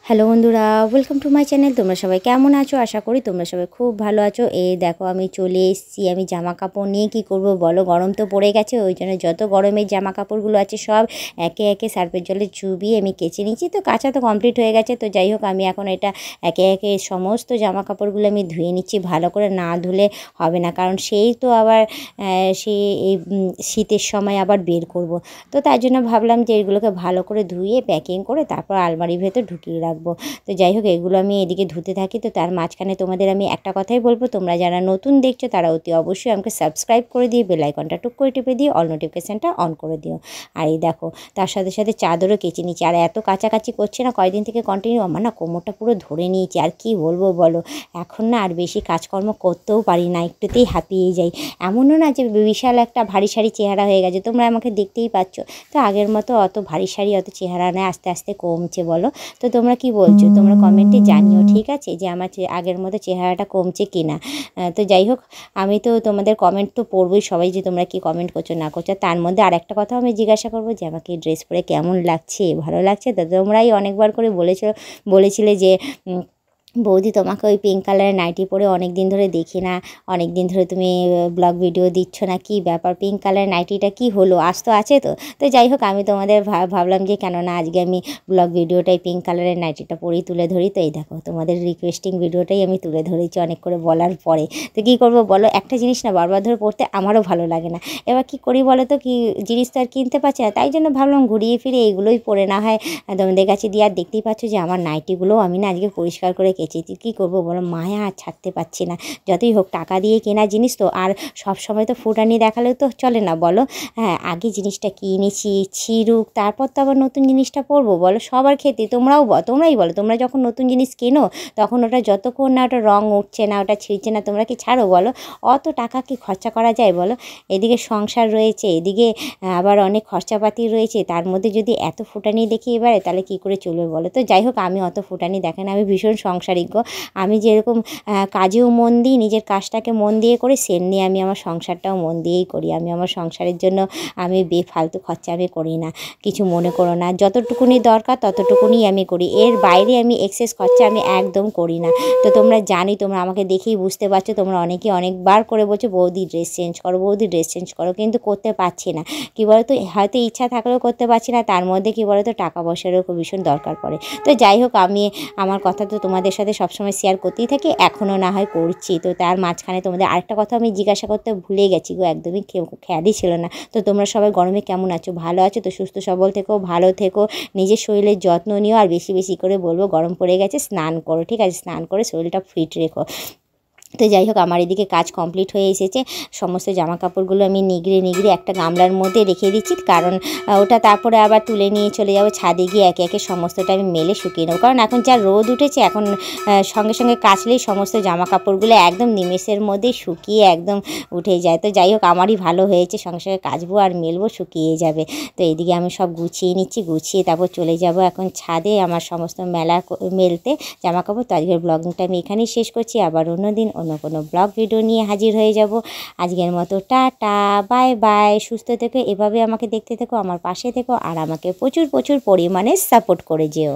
Hello বন্ধুরা, welcome to my channel. তোমরা সবাই কেমন আছো? আশা করি তোমরা সবাই খুব ভালো আছো। এই দেখো আমি চলে এসেছি। আমি জামা কাপড় নিয়ে কি করব বলো, গরম তো পড়ে গেছে, ওই জন্য যত গরমের জামা কাপড়গুলো আছে সব একে একে সার্ফের জলে চুবিয়ে আমি কেচে নিচ্ছি। তো কাচা তো কমপ্লিট হয়ে গেছে। তো যাই হোক, আমি এখন এটা একে একে সমস্ত জামা কাপড়গুলো আমি ধুয়ে নিচ্ছি। ভালো করে না ধুলে হবে না, কারণ সেই তো আবার সেই এই শীতের সময় আবার বের করব। তো তার জন্য ভাবলাম যে এগুলোকে ভালো করে ধুয়ে প্যাকিং করে তারপর আলমারির ভেতর ঢুকিয়ে রাখবো। তো যাই হোক, এগুলো আমি এদিকে ধুতে থাকি। তো তার মাঝখানে তোমাদের আমি একটা কথাই বলবো, তোমরা যারা নতুন দেখছো তারা অতি অবশ্যই আমাকে সাবস্ক্রাইব করে দিয়ে বেল আইকনটা টুক করে টিপে দিয়ে অল নোটিফিকেশানটা অন করে দিও। আর এই দেখো, তার সাথে সাথে চাদরও কেচে নিচ্ছি। আর এত কাছাকাছি করছে না কয়েকদিন থেকে কন্টিনিউ, আমার না কোমরটা পুরো ধরে নিয়েছি। আর কি বলবো বলো, এখন না আর বেশি কাজকর্ম করতেও পারি না, একটুতেই হাঁপিয়ে যাই। এমনও না যে বিশাল একটা ভারী সারি চেহারা হয়ে গেছে, তোমরা আমাকে দেখতেই পাচ্ছ। তো আগের মতো অত ভারী সারি অত চেহারা নেয়, আস্তে আস্তে কমছে বলো। তো তোমরা কি বলছো? তোমরা কমেন্টে জানিও, ঠিক আছে, যে আমার আগের মতো চেহারাটা কমছে কি না। তো যাই হোক, আমি তো তোমাদের কমেন্ট তো পড়বই সবাই, যে তোমরা কি কমেন্ট করছো না করছো। তার মধ্যে আর একটা কথাও আমি জিজ্ঞাসা করবো যে আমাকে ড্রেস পরে কেমন লাগছে, ভালো লাগছে তো? তোমরাই অনেকবার করে বলেছিলে যে বৌদি তোমাকে ওই পিঙ্ক কালারের নাইটি পরে অনেক দিন ধরে দেখি না, অনেক দিন ধরে তুমি ব্লগ ভিডিও দিচ্ছ না, কি ব্যাপার? পিঙ্ক কালারের নাইটিটা কি হলো, আজ তো আছে তো? তো যাই হোক, আমি তোমাদের ভাবলাম যে কেননা আজকে আমি ব্লগ ভিডিওটাই পিঙ্ক কালারের নাইটিটা পরেই তুলে ধরি। তো এই দেখো, তোমাদের রিকোয়েস্টিং ভিডিওটাই আমি তুলে ধরেছি অনেক করে বলার পরে। তো কী করবো বলো, একটা জিনিস না বারবার ধরে পড়তে আমারও ভালো লাগে না। এবার কি করি বলো তো, কি জিনিস তো আর কিনতে পারছি না, তাই জন্য ভাবলাম ঘুরিয়ে ফিরে এইগুলোই পরে না হয় তোমাদের কাছে দিয়ে। আর দেখতেই পাচ্ছ যে আমার নাইটিগুলোও আমি না আজকে পরিষ্কার করে কেচেছি। কী করবো বলো, মায়া আর ছাড়তে পারছি না। যতই হোক টাকা দিয়ে কেনা জিনিস তো, আর সব সময় তো ফুটানি দেখালেও তো চলে না বলো। হ্যাঁ, আগে জিনিসটা কিনেছি, ছিঁড়ুক, তারপর তো আবার নতুন জিনিসটা পরবো বলো। সবার ক্ষেত্রে তোমরাই বলো, তোমরা যখন নতুন জিনিস কেনো তখন ওটা যতক্ষণ না ওটা রং উঠছে না, ওটা ছিঁড়ছে না, তোমরা কি ছাড়ো বলো? অত টাকা কি খরচা করা যায় বলো? এদিকে সংসার রয়েছে, এদিকে আবার অনেক খরচাপাতি রয়েছে, তার মধ্যে যদি এত ফুটানি দেখি এবারে, তাহলে কি করে চলবে বলো? তো যাই হোক, আমি অত ফুটানি দেখেন, আমি ভীষণ সংসারিজ্ঞ। আমি যেরকম কাজেও মন দিই, নিজের কাজটাকে মন দিয়ে করি, সেমনি আমি আমার সংসারটাও মন দিয়েই করি। আমি আমার সংসারের জন্য আমি বেফালতু খরচা আমি করি না, কিছু মনে করো না। যতটুকুনি দরকার ততটুকুনি আমি করি, এর বাইরে আমি এক্সেস খরচা আমি একদম করি না। তো তোমরা জানি, তোমরা আমাকে দেখেই বুঝতে পারছো। তোমরা অনেকবার করে বলছো বৌদি ড্রেস চেঞ্জ করো, বৌদি ড্রেস চেঞ্জ করো, কিন্তু করতে পারছি না। কী বলো তো, হয়তো ইচ্ছা থাকলেও করতে পারছি না, তার মধ্যে কী বলো তো, টাকা পয়সারও খুব ভীষণ দরকার পড়ে। তো যাই হোক, আমি আমার কথা তো তোমাদের সাথে সবসময় শেয়ার করতেই থাকি, এখনও না হয় করছি। তো তার মাঝখানে তোমাদের আরেকটা কথা আমি জিজ্ঞাসা করতে ভুলে গেছি গো, একদমই খেয়ালই ছিল না। তো তোমরা সবাই গরমে কেমন আছো? ভালো আছো তো? সুস্থ সবল থেকো, ভালো থেকো, নিজের শরীরের যত্ন নিও। আর বেশি বেশি করে বলবো, গরম পড়ে গেছে, স্নান করো, ঠিক আছে? স্নান করে শরীরটা ফিট রেখো। তো যাই হোক, আমার এদিকে কাজ কমপ্লিট হয়ে এসেছে। সমস্ত জামা কাপড়গুলো আমি নিগড়ে একটা গামলার মধ্যে রেখে দিচ্ছি, কারণ ওটা তারপরে আবার তুলে নিয়ে চলে যাবো ছাদে, গিয়ে একে একে সমস্তটা আমি মেলে শুকিয়ে নেবো। কারণ এখন যা রোদ উঠেছে, এখন সঙ্গে সঙ্গে কাচলেই সমস্ত জামা কাপড়গুলো একদম নিমেষের মধ্যেই শুকিয়ে একদম উঠে যায়। তো যাই হোক, আমারই ভালো হয়েছে, সঙ্গে সঙ্গে কাচবো আর মেলবো, শুকিয়ে যাবে। তো এইদিকে আমি সব গুছিয়ে নিচ্ছি, গুছিয়ে তারপর চলে যাব এখন ছাদে আমার সমস্ত মেলতে জামা কাপড়। তো আজকের ব্লগিংটা আমি এখানেই শেষ করছি। আবার অন্য দিন অন্য কোনো ব্লগ ভিডিও নিয়ে হাজির হয়ে যাব। আজকের মতো টাটা, বাই বাই। সুস্থ থেকো, এভাবে আমাকে দেখতে থেকো, আমার পাশে থেকো, আর আমাকে প্রচুর পরিমাণে সাপোর্ট করে যেও।